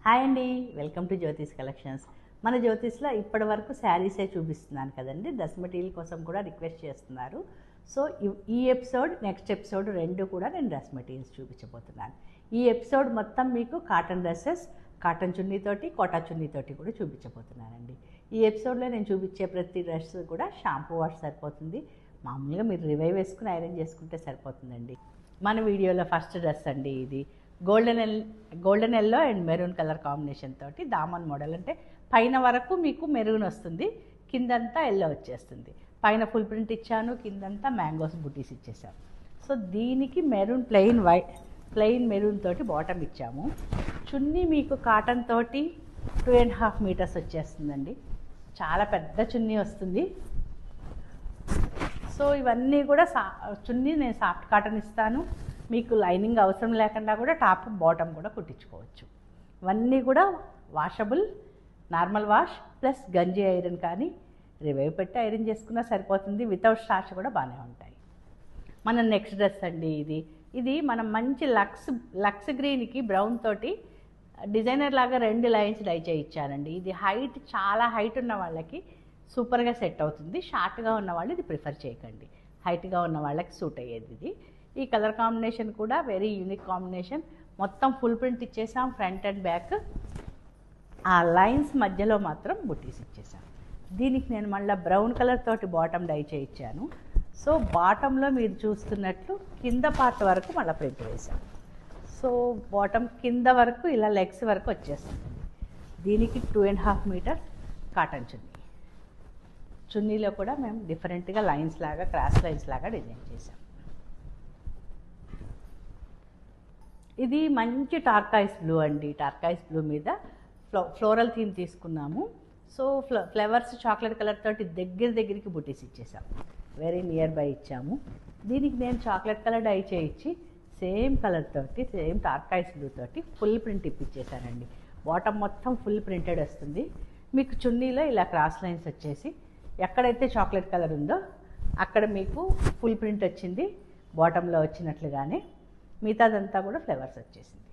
Hi అండి, welcome to Jyothish collections. మన జ్యోతిష్లో ఇప్పటి వరకు శారీసే చూపిస్తున్నాను కదండి. డ్రెస్ మెటీరియల్ కోసం కూడా రిక్వెస్ట్ చేస్తున్నారు. సో ఈ ఎపిసోడ్ నెక్స్ట్ ఎపిసోడ్ రెండు కూడా నేను డ్రెస్ మెటీరియల్స్ చూపించబోతున్నాను. ఈ ఎపిసోడ్ మొత్తం మీకు కాటన్ డ్రెస్సెస్, కాటన్ చున్నీతోటి, కోటా చున్నీతోటి కూడా చూపించబోతున్నానండి. ఈ ఎపిసోడ్లో నేను చూపించే ప్రతి డ్రెస్ కూడా షాంపూ వాష్ సరిపోతుంది. మామూలుగా మీరు రివైవ్ వేసుకుని ఐరన్ చేసుకుంటే సరిపోతుందండి. మన వీడియోలో ఫస్ట్ డ్రెస్ అండి, ఇది golden yellow and maroon colour combination తోటి దామన్ మోడల్. అంటే పైన వరకు మీకు మెరూన్ వస్తుంది, కిందంతా ఎల్లో వచ్చేస్తుంది. పైన ఫుల్ ప్రింట్ ఇచ్చాను, కిందంతా మ్యాంగోస్ బుటీస్ ఇచ్చేసాను. సో దీనికి మెరూన్ ప్లెయిన్ మెరూన్ తోటి బాటమ్ ఇచ్చాము. చున్నీ మీకు కాటన్ తోటి 2.5 మీటర్స్ వచ్చేస్తుందండి. చాలా పెద్ద చున్నీ వస్తుంది. సో ఇవన్నీ కూడా చున్నీ నేను సాఫ్ట్ కాటన్ ఇస్తాను. మీకు లైనింగ్ అవసరం లేకుండా కూడా టాప్ బాటమ్ కూడా కుట్టించుకోవచ్చు. ఇవన్నీ కూడా వాషబుల్, నార్మల్ వాష్ ప్లస్ గంజి ఐరన్ కానీ రివైవ్ పెట్టి ఐరన్ చేసుకున్నా సరిపోతుంది. వితౌట్ స్టార్చ్ కూడా బాగానే ఉంటాయి. మన నెక్స్ట్ డ్రెస్ అండి, ఇది మనం మంచి లక్స్ గ్రీన్కి బ్రౌన్ తోటి డిజైనర్ లాగా 2 లైన్స్ డై చేయించానండి. ఇది చాలా హైట్ ఉన్న వాళ్ళకి సూపర్గా సెట్ అవుతుంది. షార్ట్గా ఉన్న వాళ్ళు ఇది ప్రిఫర్ చేయకండి, హైట్గా ఉన్న వాళ్ళకి సూట్ అయ్యేది ఇది. ఈ కలర్ కాంబినేషన్ కూడా వెరీ యూనిక్ కాంబినేషన్. మొత్తం ఫుల్ ప్రింట్ ఇచ్చేసాం, ఫ్రంట్ అండ్ బ్యాక్. ఆ లైన్స్ మధ్యలో మాత్రం బుటీస్ ఇచ్చేసాం. దీనికి నేను మళ్ళీ బ్రౌన్ కలర్ తోటి బాటమ్ డై చేయించాను. సో బాటంలో మీరు చూస్తున్నట్లు కింద పార్ట్ వరకు మళ్ళీ ప్రింట్ వేసాం. సో బాటమ్ కింద వరకు ఇలా లెగ్స్ వరకు వచ్చేస్తుంది. దీనికి 2.5 మీటర్స్ కాటన్ చున్నీలో కూడా మేము డిఫరెంట్గా లైన్స్ లాగా, క్రాస్ లైన్స్ లాగా డిజైన్ చేసాం. ఇది మంచి టార్కాయిస్ బ్లూ అండి. టార్కాయిస్ బ్లూ మీద ఫ్లోరల్ థీమ్ తీసుకున్నాము. సో ఫ్లవర్స్ చాక్లెట్ కలర్ తోటి దగ్గరికి బుటీస్ ఇచ్చేసాం. వెరీ నియర్ బై ఇచ్చాము. దీనికి నేను చాక్లెట్ కలర్ డై చేయించి సేమ్ కలర్ తోటి, సేమ్ టార్కాయిస్ బ్లూ తోటి ఫుల్ ప్రింట్ ఇప్పించేసానండి. బాటమ్ మొత్తం ఫుల్ ప్రింటెడ్ వస్తుంది. మీకు చున్నీలో ఇలా క్రాస్ లైన్స్ వచ్చేసి ఎక్కడైతే చాక్లెట్ కలర్ ఉందో అక్కడ మీకు ఫుల్ ప్రింట్ వచ్చింది. బాటంలో వచ్చినట్లుగానే మిగతాదంతా కూడా ఫ్లవర్స్ వచ్చేసింది.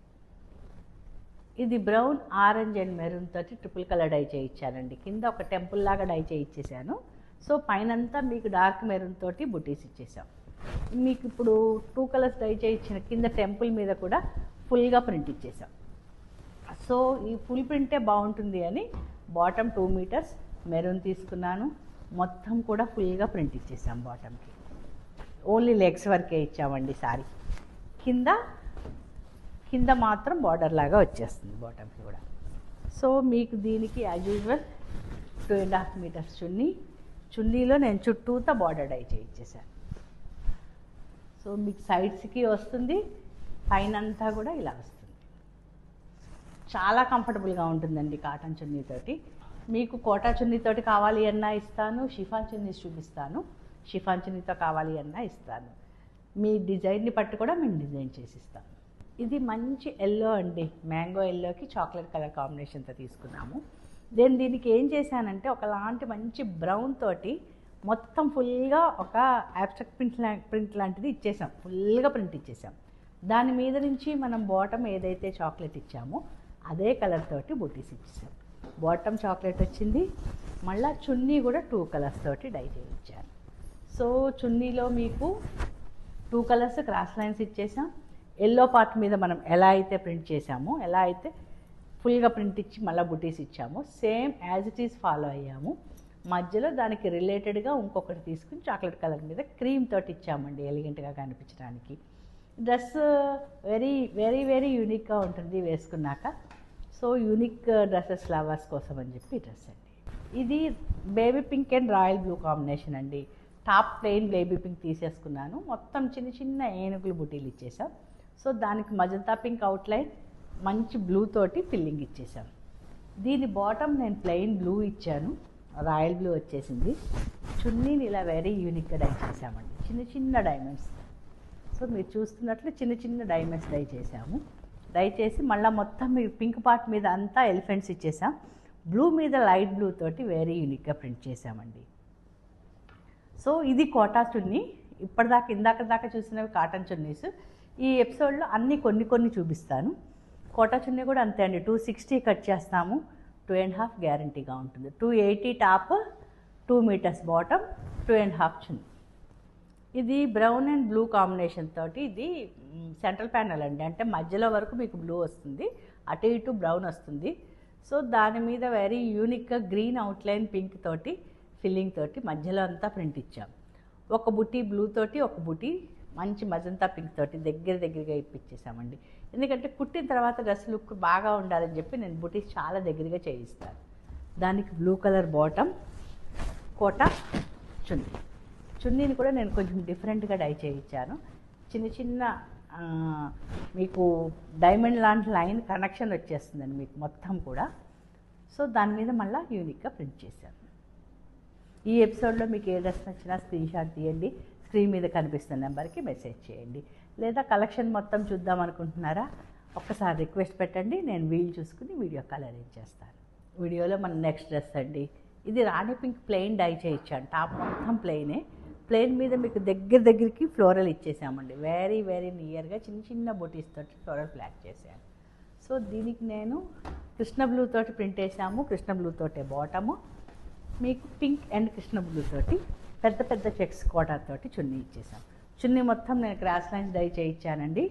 ఇది బ్రౌన్, ఆరెంజ్ అండ్ మెరూన్ తోటి ట్రిపుల్ కలర్ డై చేయించానండి. కింద ఒక టెంపుల్ లాగా డై చేయించేసాను. సో పైనంతా మీకు డార్క్ మెరూన్ తోటి బుటీస్ ఇచ్చేసాం. మీకు ఇప్పుడు 2 కలర్స్ డై చేయించిన కింద టెంపుల్ మీద కూడా ఫుల్గా ప్రింట్ ఇచ్చేసాం. సో ఈ ఫుల్ ప్రింటే బాగుంటుంది అని బాటమ్ 2 మీటర్స్ మెరూన్ తీసుకున్నాను. మొత్తం కూడా ఫుల్గా ప్రింట్ ఇచ్చేసాం. బాటమ్కి ఓన్లీ లెగ్స్ వరకే ఇచ్చామండి. సారీ కింద మాత్రం బార్డర్ లాగా వచ్చేస్తుంది బాటమ్కి కూడా. సో మీకు దీనికి యాజ్ యూజువల్ 2.5 మీటర్స్ చున్నీలో నేను చుట్టూతా బార్డర్ డై చేయించేసాను. సో మీకు సైడ్స్కి వస్తుంది, పైనంతా కూడా ఇలా వస్తుంది. చాలా కంఫర్టబుల్గా ఉంటుందండి కాటన్ చున్నీతోటి. మీకు కోటా చున్నీతోటి కావాలి అన్నా ఇస్తాను, షిఫాన్ చున్నీస్ చూపిస్తాను, షిఫాన్ చున్నీతో కావాలి అన్నా ఇస్తాను. మీ డిజైన్ని పట్టు కూడా మేము డిజైన్ చేసి ఇస్తాము. ఇది మంచి ఎల్లో అండి, మ్యాంగో ఎల్లోకి చాక్లెట్ కలర్ కాంబినేషన్తో తీసుకున్నాము. దీనికి ఏం చేశానంటే ఒకలాంటి మంచి బ్రౌన్ తోటి మొత్తం ఫుల్గా ఒక యాబ్స్ట్రాక్ట్ ప్రింట్ లాంటిది ఇచ్చేసాం. ఫుల్గా ప్రింట్ ఇచ్చేసాం. దాని మీద నుంచి మనం బాటమ్ ఏదైతే చాక్లెట్ ఇచ్చామో అదే కలర్ తోటి బుటీస్ ఇచ్చేసాం. బాటమ్ చాక్లెట్ వచ్చింది. మళ్ళీ చున్నీ కూడా 2 కలర్స్ తోటి డై చేయించాను. సో చున్నీలో మీకు 2 కలర్స్ క్రాస్ లైన్స్ ఇచ్చేసాం. ఎల్లో పార్ట్ మీద మనం ఎలా అయితే ప్రింట్ చేసామో, ఎలా అయితే ఫుల్గా ప్రింట్ ఇచ్చి మళ్ళీ బుటీస్ ఇచ్చామో same as it is follow అయ్యాము. మధ్యలో దానికి రిలేటెడ్గా ఇంకొకటి తీసుకుని చాక్లెట్ కలర్ మీద క్రీమ్ తోటి ఇచ్చామండి, ఎలిగెంట్గా కనిపించడానికి. డ్రెస్ వెరీ వెరీ వెరీ యూనిక్గా ఉంటుంది వేసుకున్నాక. సో యూనిక్ డ్రెస్సెస్ లవర్స్ కోసం అని చెప్పి డ్రెస్ అండి. ఇది baby pink and royal blue combination అండి. టాప్ ప్లెయిన్ బేబీ పింక్ తీసేసుకున్నాను. మొత్తం చిన్న ఏనుగులు బుటీలు ఇచ్చేసాం. సో దానికి మజంతా పింక్ అవుట్లైన్, మంచి బ్లూ తోటి ఫిల్లింగ్ ఇచ్చేసాం. దీని బాటమ్ నేను ప్లెయిన్ బ్లూ ఇచ్చాను, రాయల్ బ్లూ వచ్చేసింది. చున్నీని ఇలా వెరీ యూనిక్గా డై చేసామండి, చిన్న డైమండ్స్. సో మీరు చూస్తున్నట్లు చిన్న డైమండ్స్ డై చేసాము. డై చేసి మళ్ళీ మొత్తం మీరు పింక్ పార్ట్ మీద అంతా ఎలిఫెంట్స్ ఇచ్చేసాం. బ్లూ మీద లైట్ బ్లూ తోటి వెరీ యూనిక్గా ప్రింట్ చేసామండి. సో ఇది కోటా చున్నీ. ఇందాక చూసినవి కాటన్ చున్నీస్. ఈ ఎపిసోడ్లో కొన్ని చూపిస్తాను. కోటా చున్నీ కూడా అంతే అండి, 260 కట్ చేస్తాము, 2.5 గ్యారంటీగా ఉంటుంది. 280 టాప్, 2 మీటర్స్ బాటమ్, 2.5 చున్నీ. ఇది బ్రౌన్ అండ్ బ్లూ కాంబినేషన్ తోటి, ఇది సెంట్రల్ ప్యానల్ అండి, అంటే మధ్యలో వరకు మీకు బ్లూ వస్తుంది, అటు ఇటు బ్రౌన్ వస్తుంది. సో దాని మీద వెరీ యూనిక్గా గ్రీన్ అవుట్లైన్ పింక్ తోటి ఫిల్లింగ్ తోటి మధ్యలో అంతా ప్రింట్ ఇచ్చాం. ఒక బుటీ బ్లూ తోటి, ఒక బుటీ మంచి మజంతా పింక్ తోటి దగ్గరగా ఇప్పించేసామండి. ఎందుకంటే కుట్టిన తర్వాత డ్రెస్ లుక్ బాగా ఉండాలని చెప్పి నేను బుటీస్ చాలా దగ్గరగా చేయిస్తాను. దానికి బ్లూ కలర్ బాటమ్, కోటా చున్నీ. చున్నీని కూడా నేను కొంచెం డిఫరెంట్గా డై చేయించాను. చిన్న మీకు డైమండ్ లాంటి లైన్ కనెక్షన్ వచ్చేస్తుందండి మీకు మొత్తం కూడా. సో దాని మీద మళ్ళీ యూనిక్గా ప్రింట్ చేశాను. ఈ ఎపిసోడ్లో మీకు ఏ డ్రెస్ నచ్చినా స్క్రీన్ షాట్ తీయండి, స్క్రీన్ మీద కనిపిస్తున్న నెంబర్కి మెసేజ్ చేయండి. లేదా కలెక్షన్ మొత్తం చూద్దాం అనుకుంటున్నారా, ఒక్కసారి రిక్వెస్ట్ పెట్టండి, నేను వీలు చూసుకుని వీడియో కాల్ అరేంజ్ చేస్తాను. వీడియోలో మన నెక్స్ట్ డ్రెస్ అండి, ఇది రాణి పింక్ ప్లెయిన్ డై చేయించాను. టాప్ మొత్తం ప్లెయిన్ మీద మీకు దగ్గరికి ఫ్లోరల్ ఇచ్చేసామండి. వెరీ నియర్గా చిన్న బొటీస్ తోటి ఫ్లోరల్ ప్లాక్ చేశాను. సో దీనికి నేను కృష్ణ బ్లూ తోటి ప్రింట్ వేసాము, కృష్ణ బ్లూ తోటే బాటము, మీకు పింక్ అండ్ కృష్ణ బ్లూ తోటి పెద్ద చెక్స్ కోటా తోటి చున్నీ ఇచ్చేసాం. చున్నీ మొత్తం నేను క్రాస్ లైన్స్ డై చేయించానండి.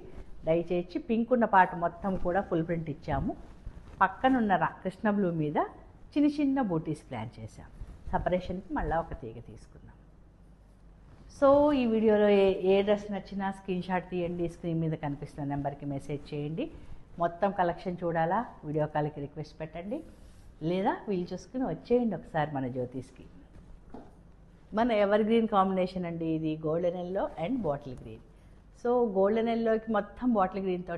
డై చేయించి పింక్ ఉన్న పార్ట్ మొత్తం కూడా ఫుల్ ప్రింట్ ఇచ్చాము. పక్కనున్న కృష్ణ బ్లూ మీద చిన్న బూటీస్ ప్లాన్ చేసాం. సపరేషన్కి మళ్ళీ ఒక తీగ తీసుకున్నాం. సో ఈ వీడియోలో ఏ డ్రెస్ నచ్చినా స్క్రీన్ షాట్ తీయండి, స్క్రీన్ మీద కనిపిస్తున్న నెంబర్కి మెసేజ్ చేయండి. మొత్తం కలెక్షన్ చూడాలా, వీడియో కాల్కి రిక్వెస్ట్ పెట్టండి, లేదా వీలు చూసుకుని వచ్చేయండి ఒకసారి మన జ్యోతిష్కి. మన ఎవర్ గ్రీన్ కాంబినేషన్ అండి ఇది, golden yellow and bottle green. So golden ఎల్లోకి మొత్తం బాటిల్ గ్రీన్ తోటి